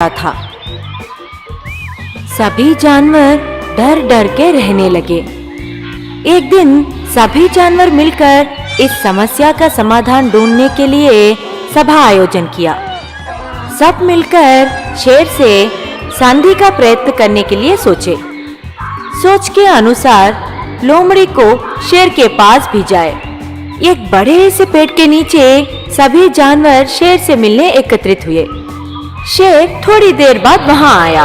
था। सभी जानवर डर डर के रहने लगे। एक दिन सभी जानवर मिलकर इस समस्या का समाधान ढूंढने के लिए सभा आयोजन किया। सब मिलकर शेर से संधि का प्रयत्न करने के लिए सोचे। सोच के अनुसार लोमड़ी को शेर के पास भेजाए। एक बड़े से पेड़ के नीचे सभी जानवर शेर से मिलने एकत्रित हुए। शेर थोड़ी देर बाद वहां आया।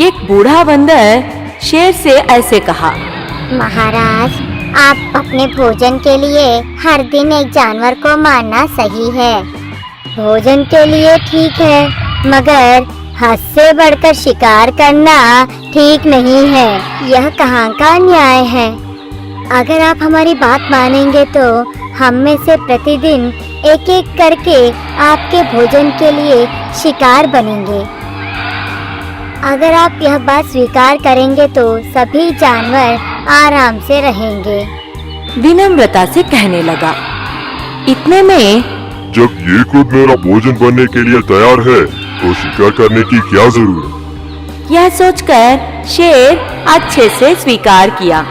एक बूढ़ा बंदर शेर से ऐसे कहा, महाराज, आप अपने भोजन के लिए हर दिन एक जानवर को मारना सही है। भोजन के लिए ठीक है, मगर हद से बढ़कर शिकार करना ठीक नहीं है। यह कहाँ का न्याय है? अगर आप हमारी बात मानेंगे तो हम में से प्रतिदिन एक एक करके आपके भोजन के लिए शिकार बनेंगे। अगर आप यह बात स्वीकार करेंगे तो सभी जानवर आराम से रहेंगे। विनम्रता से कहने लगा। इतने में जब ये खुद मेरा भोजन बनने के लिए तैयार है तो शिकार करने की क्या जरूरत? यह सोचकर शेर अच्छे से स्वीकार किया।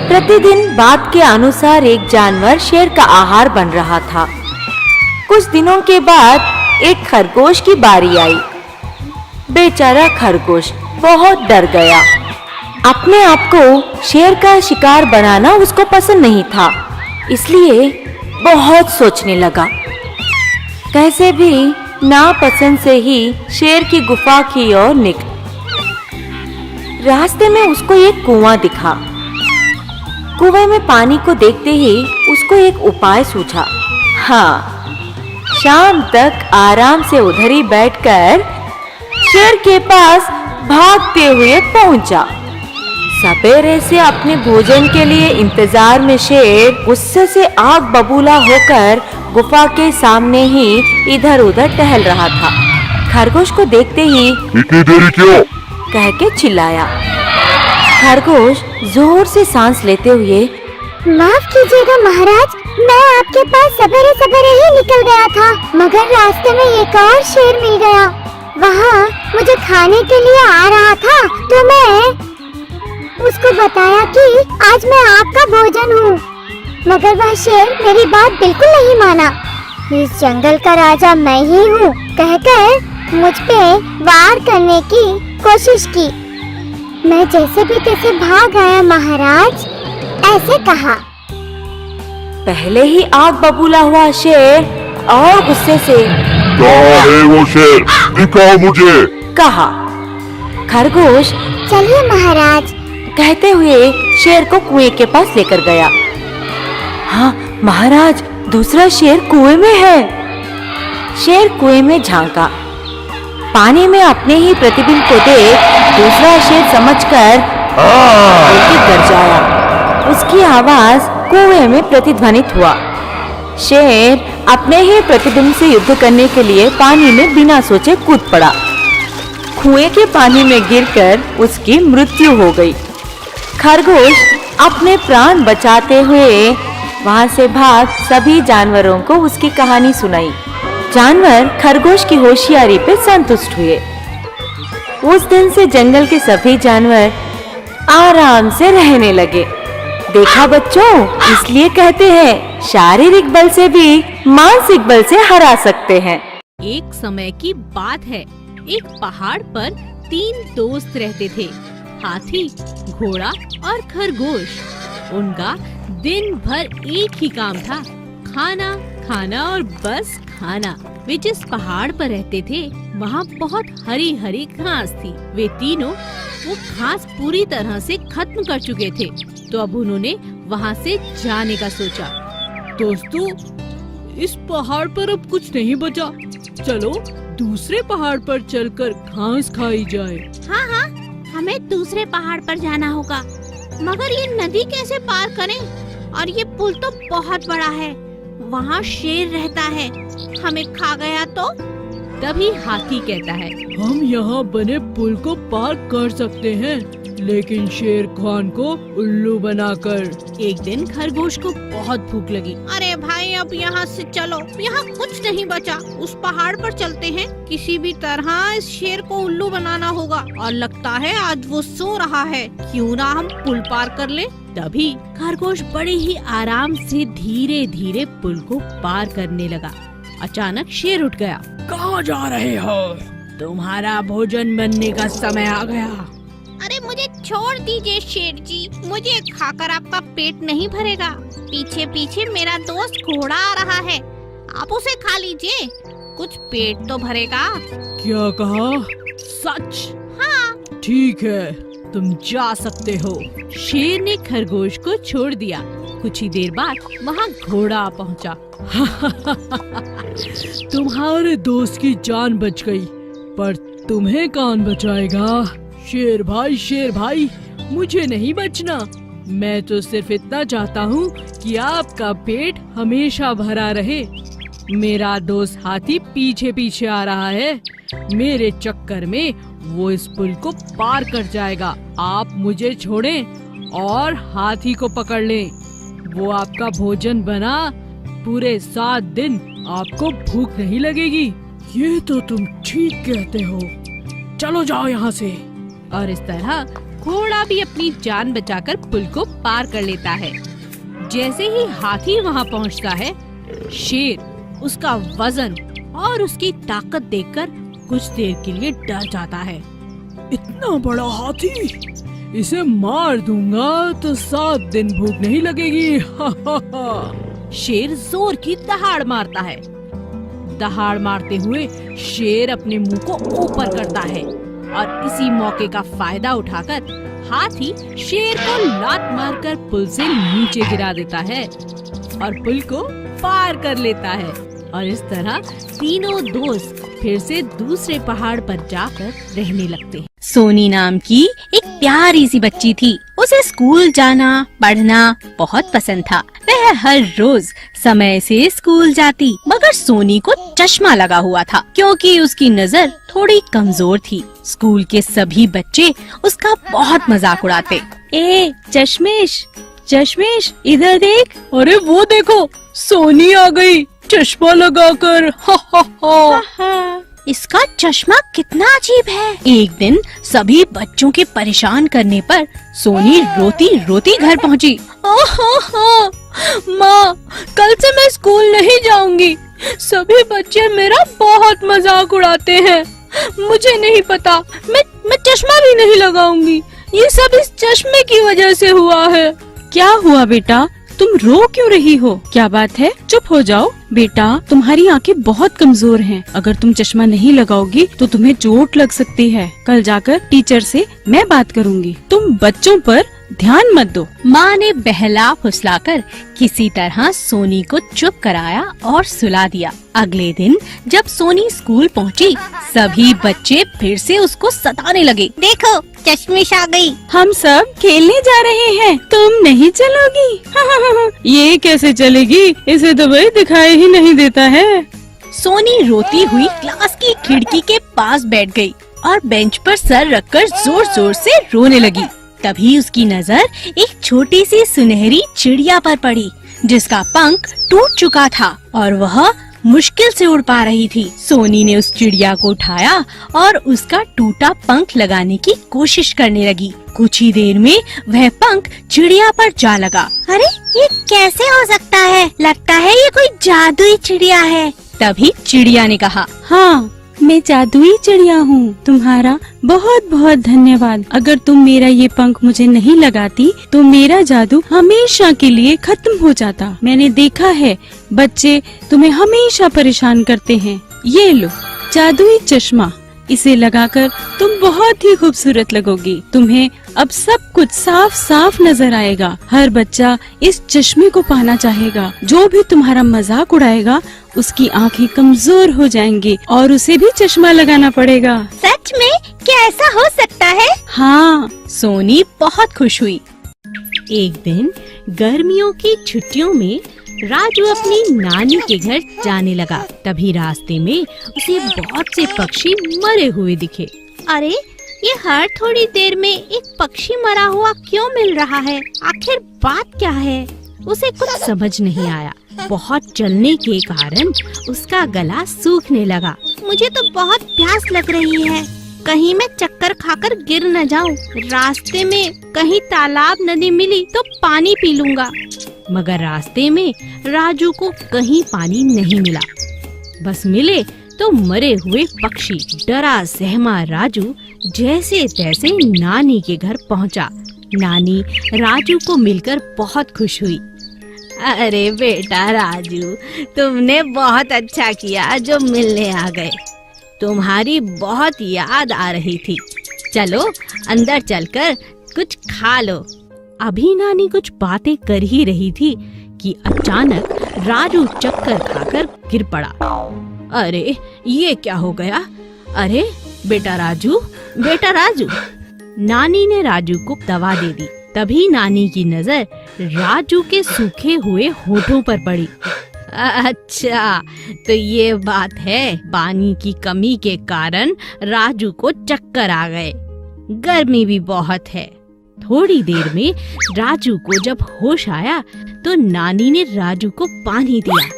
प्रतिदिन बात के अनुसार एक जानवर शेर का आहार बन रहा था। कुछ दिनों के बाद एक खरगोश की बारी आई। बेचारा खरगोश बहुत डर गया। अपने आप को शेर का शिकार बनाना उसको पसंद नहीं था, इसलिए बहुत सोचने लगा। कैसे भी नापसंद से ही शेर की गुफा की ओर निकला। रास्ते में उसको एक कुआं दिखा। कुएं में पानी को देखते ही उसको एक उपाय सूझा। हाँ, शाम तक आराम से उधर ही बैठकर शेर के पास भागते हुए पहुंचा। सवेरे से अपने भोजन के लिए इंतजार में शेर गुस्से से आग बबूला होकर गुफा के सामने ही इधर उधर टहल रहा था। खरगोश को देखते ही इतनी देरी क्यों? कह के चिल्लाया। खरगोश जोर से सांस लेते हुए, माफ कीजिएगा महाराज, मैं आपके पास सवेरे सवेरे ही निकल गया था, मगर रास्ते में एक और शेर मिल गया। वहाँ मुझे खाने के लिए आ रहा था तो मैं उसको बताया कि आज मैं आपका भोजन हूँ, मगर वह शेर मेरी बात बिल्कुल नहीं माना। इस जंगल का राजा मैं ही हूँ कहकर मुझ पे वार करने की कोशिश की। मैं जैसे भी तैसे भाग आया महाराज, ऐसे कहा। पहले ही आग बबूला हुआ शेर और गुस्से से, कहाँ है वो शेर? दिखाओ मुझे। कहा। खरगोश चलिए महाराज, कहते हुए शेर को कुएं के पास लेकर गया। हाँ महाराज, दूसरा शेर कुएं में है। शेर कुएं में झांका। पानी में अपने ही प्रतिबिंब को देख दूसरा शेर समझकर गरजाया। उसकी आवाज कुएं में प्रतिध्वनित हुआ। शेर अपने ही प्रतिबिंब से युद्ध करने के लिए पानी में बिना सोचे कूद पड़ा। कुएं के पानी में गिरकर उसकी मृत्यु हो गई। खरगोश अपने प्राण बचाते हुए वहां से भाग सभी जानवरों को उसकी कहानी सुनाई। जानवर खरगोश की होशियारी पे संतुष्ट हुए। उस दिन से जंगल के सभी जानवर आराम से रहने लगे। देखा बच्चों, इसलिए कहते हैं शारीरिक बल से भी मानसिक बल से हरा सकते हैं। एक समय की बात है, एक पहाड़ पर 3 दोस्त रहते थे, हाथी, घोड़ा और खरगोश। उनका दिन भर एक ही काम था, खाना खाना और बस खाना। वे जिस पहाड़ पर रहते थे वहाँ बहुत हरी हरी घास थी। वे तीनों वो घास पूरी तरह से खत्म कर चुके थे, तो अब उन्होंने वहाँ से जाने का सोचा। दोस्तों, इस पहाड़ पर अब कुछ नहीं बचा, चलो दूसरे पहाड़ पर चलकर घास खाई जाए। हाँ हाँ, हमें दूसरे पहाड़ पर जाना होगा, मगर ये नदी कैसे पार करें? और ये पुल तो बहुत बड़ा है, वहाँ शेर रहता है, हमें खा गया तो? तभी हाथी कहता है, हम यहाँ बने पुल को पार कर सकते हैं, लेकिन शेर खान को उल्लू बनाकर। एक दिन खरगोश को बहुत भूख लगी। अरे भाई अब यहाँ से चलो, यहाँ कुछ नहीं बचा। उस पहाड़ पर चलते हैं, किसी भी तरह इस शेर को उल्लू बनाना होगा। और लगता है आज वो सो रहा है, क्यों ना हम पुल पार कर ले। तभी खरगोश बड़े ही आराम से धीरे धीरे पुल को पार करने लगा। अचानक शेर उठ गया। कहाँ जा रहे हो? तुम्हारा भोजन बनने का समय आ गया। अरे मुझे छोड़ दीजिए शेर जी, मुझे खाकर आपका पेट नहीं भरेगा। पीछे पीछे मेरा दोस्त घोड़ा आ रहा है, आप उसे खा लीजिए, कुछ पेट तो भरेगा। क्या कहा? सच? हाँ। ठीक है, तुम जा सकते हो। शेर ने खरगोश को छोड़ दिया। कुछ ही देर बाद वहाँ घोड़ा पहुँचा। तुम्हारे दोस्त की जान बच गई, पर तुम्हें कौन बचाएगा? शेर भाई, मुझे नहीं बचना। मैं तो सिर्फ इतना चाहता हूँ कि आपका पेट हमेशा भरा रहे। मेरा दोस्त हाथी पीछे पीछे आ रहा है, मेरे चक्कर में वो इस पुल को पार कर जाएगा। आप मुझे छोड़ें और हाथी को पकड़ लें। वो आपका भोजन बना, पूरे 7 दिन आपको भूख नहीं लगेगी। ये तो तुम ठीक कहते हो, चलो जाओ यहाँ से। और इस तरह घोड़ा भी अपनी जान बचाकर पुल को पार कर लेता है। जैसे ही हाथी वहाँ पहुँचता है, शेर उसका वजन और उसकी ताकत देखकर कुछ देर के लिए डर जाता है। इतना बड़ा हाथी, इसे मार दूंगा तो 7 दिन भूख नहीं लगेगी। शेर जोर की दहाड़ मारता है। दहाड़ मारते हुए शेर अपने मुंह को ऊपर करता है और इसी मौके का फायदा उठाकर हाथी शेर को लात मारकर पुल से नीचे गिरा देता है और पुल को पार कर लेता है। और इस तरह तीनों दोस्त फिर से दूसरे पहाड़ पर जाकर रहने लगते हैं। सोनी नाम की एक प्यारी सी बच्ची थी। उसे स्कूल जाना पढ़ना बहुत पसंद था। वह हर रोज समय से स्कूल जाती, मगर सोनी को चश्मा लगा हुआ था क्योंकि उसकी नजर थोड़ी कमजोर थी। स्कूल के सभी बच्चे उसका बहुत मजाक उड़ाते। ए चश्मेश, चश्मेश इधर देख। अरे वो देखो, सोनी आ गई चश्मा लगाकर। इसका चश्मा कितना अजीब है। एक दिन सभी बच्चों के परेशान करने पर सोनी रोती रोती घर पहुंची। माँ, कल से मैं स्कूल नहीं जाऊंगी। सभी बच्चे मेरा बहुत मजाक उड़ाते हैं। मुझे नहीं पता, मैं चश्मा भी नहीं लगाऊंगी। ये सब इस चश्मे की वजह से हुआ है। क्या हुआ बेटा, तुम रो क्यों रही हो? क्या बात है? चुप हो जाओ बेटा, तुम्हारी आंखें बहुत कमजोर हैं। अगर तुम चश्मा नहीं लगाओगी तो तुम्हें चोट लग सकती है। कल जाकर टीचर से मैं बात करूंगी। तुम बच्चों पर ध्यान मत दो। माँ ने बहला फुसलाकर किसी तरह सोनी को चुप कराया और सुला दिया। अगले दिन जब सोनी स्कूल पहुँची, सभी बच्चे फिर से उसको सताने लगे। देखो चश्मिश आ गई। हम सब खेलने जा रहे हैं, तुम नहीं चलोगी? ये कैसे चलेगी, इसे तो भाई दिखाई ही नहीं देता है। सोनी रोती हुई क्लास की खिड़की के पास बैठ गई और बेंच पर सर रखकर जोर जोर से रोने लगी। तभी उसकी नजर एक छोटी सी सुनहरी चिड़िया पर पड़ी जिसका पंख टूट चुका था और वह मुश्किल से उड़ पा रही थी। सोनी ने उस चिड़िया को उठाया और उसका टूटा पंख लगाने की कोशिश करने लगी। कुछ ही देर में वह पंख चिड़िया पर जा लगा। अरे ये कैसे हो सकता है? लगता है ये कोई जादुई चिड़िया है। तभी चिड़िया ने कहा, हाँ मैं जादुई चिड़िया हूँ, तुम्हारा बहुत बहुत धन्यवाद। अगर तुम मेरा ये पंख मुझे नहीं लगाती तो मेरा जादू हमेशा के लिए खत्म हो जाता। मैंने देखा है बच्चे तुम्हें हमेशा परेशान करते हैं। ये लो जादुई चश्मा, इसे लगाकर तुम बहुत ही खूबसूरत लगोगी। तुम्हें अब सब कुछ साफ साफ नजर आएगा। हर बच्चा इस चश्मे को पाना चाहेगा। जो भी तुम्हारा मजाक उड़ाएगा उसकी आंखें कमजोर हो जाएंगी और उसे भी चश्मा लगाना पड़ेगा। सच में? क्या ऐसा हो सकता है? हाँ। सोनी बहुत खुश हुई। एक दिन गर्मियों की छुट्टियों में राजू अपनी नानी के घर जाने लगा। तभी रास्ते में उसे बहुत से पक्षी मरे हुए दिखे। अरे ये हर थोड़ी देर में एक पक्षी मरा हुआ क्यों मिल रहा है? आखिर बात क्या है? उसे कुछ समझ नहीं आया। बहुत चलने के कारण उसका गला सूखने लगा। मुझे तो बहुत प्यास लग रही है, कहीं मैं चक्कर खाकर गिर न जाऊं। रास्ते में कहीं तालाब नदी मिली तो पानी पी लूंगा। मगर रास्ते में राजू को कहीं पानी नहीं मिला। बस मिले तो मरे हुए पक्षी। डरा सहमा राजू जैसे तैसे नानी के घर पहुंचा। नानी राजू को मिलकर बहुत खुश हुई। अरे बेटा राजू, तुमने बहुत अच्छा किया जो मिलने आ गए। तुम्हारी बहुत याद आ रही थी। चलो अंदर चलकर कुछ खा लो। अभी नानी कुछ बातें कर ही रही थी कि अचानक राजू चक्कर खाकर गिर पड़ा। अरे ये क्या हो गया? अरे बेटा राजू, बेटा राजू। नानी ने राजू को दवा दे दी। तभी नानी की नजर राजू के सूखे हुए होठों पर पड़ी। अच्छा, तो ये बात है। पानी की कमी के कारण राजू को चक्कर आ गए। गर्मी भी बहुत है। थोड़ी देर में राजू को जब होश आया तो नानी ने राजू को पानी दिया,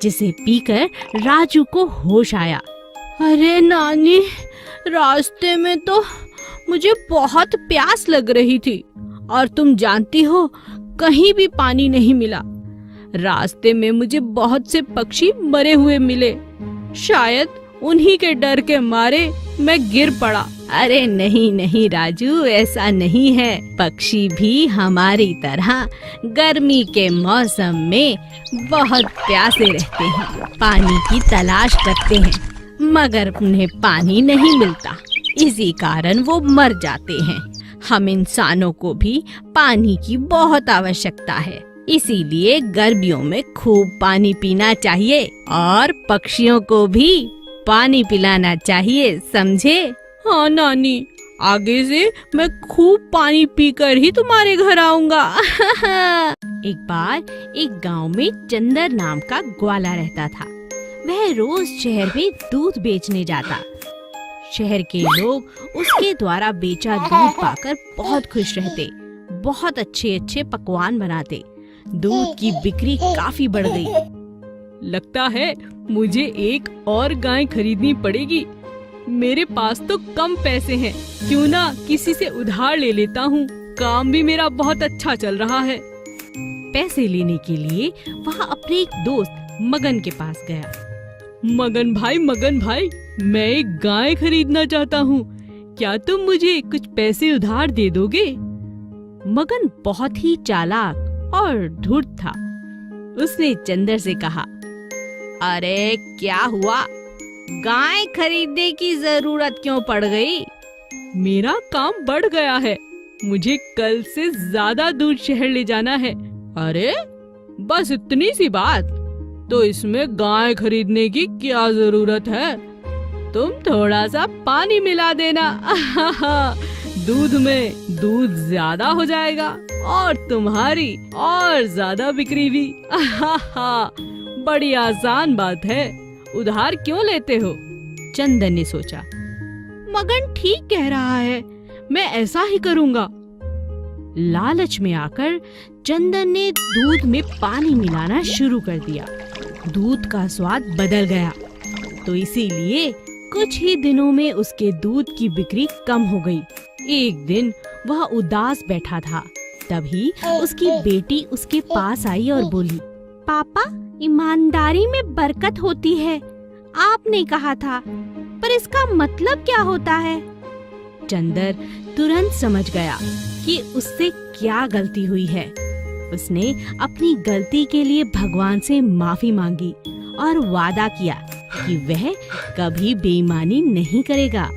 जिसे पीकर राजू को होश आया। अरे नानी, रास्ते में तो मुझे बहुत प्यास लग रही थी और तुम जानती हो कहीं भी पानी नहीं मिला। रास्ते में मुझे बहुत से पक्षी मरे हुए मिले। शायद उन्हीं के डर के मारे मैं गिर पड़ा। अरे नहीं नहीं राजू, ऐसा नहीं है। पक्षी भी हमारी तरह गर्मी के मौसम में बहुत प्यासे रहते हैं, पानी की तलाश करते हैं, मगर उन्हें पानी नहीं मिलता। इसी कारण वो मर जाते हैं। हम इंसानों को भी पानी की बहुत आवश्यकता है, इसीलिए गर्मियों में खूब पानी पीना चाहिए और पक्षियों को भी पानी पिलाना चाहिए, समझे? हाँ नानी, आगे से मैं खूब पानी पीकर ही तुम्हारे घर आऊंगा। एक बार एक गांव में चंदर नाम का ग्वाला रहता था। वह रोज शहर में दूध बेचने जाता। शहर के लोग उसके द्वारा बेचा दूध पाकर बहुत खुश रहते। बहुत अच्छे अच्छे पकवान बनाते। दूध की बिक्री काफी बढ़ गई। लगता है मुझे एक और गाय खरीदनी पड़ेगी। मेरे पास तो कम पैसे हैं, क्यों ना किसी से उधार ले लेता हूँ। काम भी मेरा बहुत अच्छा चल रहा है। पैसे लेने के लिए वह अपने एक दोस्त मगन के पास गया। मगन भाई, मैं एक गाय खरीदना चाहता हूँ। क्या तुम मुझे कुछ पैसे उधार दे दोगे? मगन बहुत ही चालाक और धूर्त था। उसने चंदर से कहा, अरे क्या हुआ? गाय खरीदने की जरूरत क्यों पड़ गई? मेरा काम बढ़ गया है। मुझे कल से ज्यादा दूध शहर ले जाना है। अरे बस इतनी सी बात? तो इसमें गाय खरीदने की क्या जरूरत है? तुम थोड़ा सा पानी मिला देना। दूध में दूध ज्यादा हो जाएगा और तुम्हारी और ज्यादा बिक्री भी। बड़ी आसान बात है। उधार क्यों लेते हो? चंदन ने सोचा, मगन ठीक कह रहा है, मैं ऐसा ही करूँगा। लालच में आकर चंदन ने दूध में पानी मिलाना शुरू कर दिया। दूध का स्वाद बदल गया, तो इसीलिए कुछ ही दिनों में उसके दूध की बिक्री कम हो गई। एक दिन वह उदास बैठा था। तभी उसकी बेटी उसके पास आई और बोली, पापा, ईमानदारी में बरकत होती है, आपने कहा था, पर इसका मतलब क्या होता है? चंदर तुरंत समझ गया कि उससे क्या गलती हुई है। उसने अपनी गलती के लिए भगवान से माफी मांगी और वादा किया कि वह कभी बेईमानी नहीं करेगा।